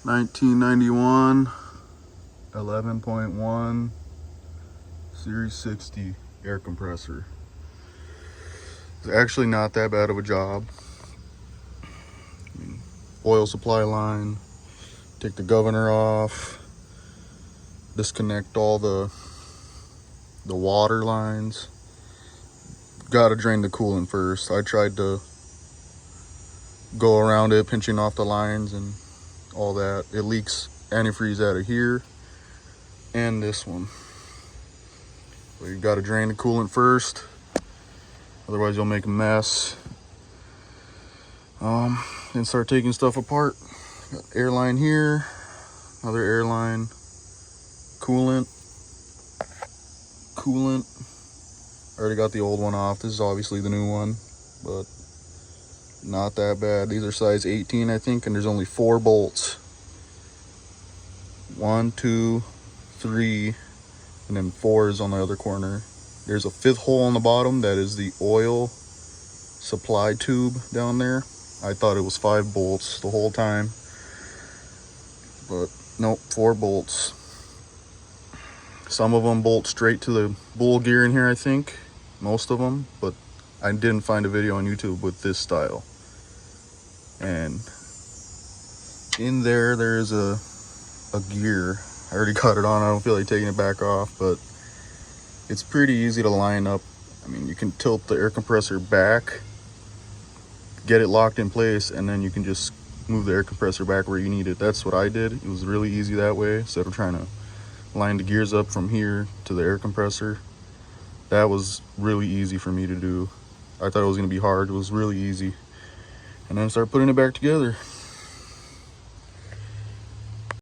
1991 11.1 Series 60 air compressor. It's actually not that bad of a job. Oil supply line, take the governor off, disconnect all the water lines. Gotta drain the coolant first. I tried to go around it, pinching off the lines and all that. It leaks antifreeze out of here and this one. So you gotta drain the coolant first, otherwise you'll make a mess. Then start taking stuff apart. Got airline here, another airline, coolant. I already got the old one off. This is obviously the new one, but not that bad. These are size 18, I think, and there's only 4 bolts. 1, 2, 3, and then 4 is on the other corner. There's a 5th hole on the bottom. That is the oil supply tube down there. I thought it was 5 bolts the whole time, but nope, 4 bolts. Some of them bolt straight to the bull gear in here, I think. Most of them, but I didn't find a video on YouTube with this style. And in there's a gear. I already got it on. I don't feel like taking it back off, but it's pretty easy to line up. I mean, you can tilt the air compressor back, get it locked in place, and then you can just move the air compressor back where you need it. That's what I did. It was really easy that way, instead of trying to line the gears up from here to the air compressor. That was really easy for me to do. I thought it was going to be hard. It was really easy. And then start putting it back together.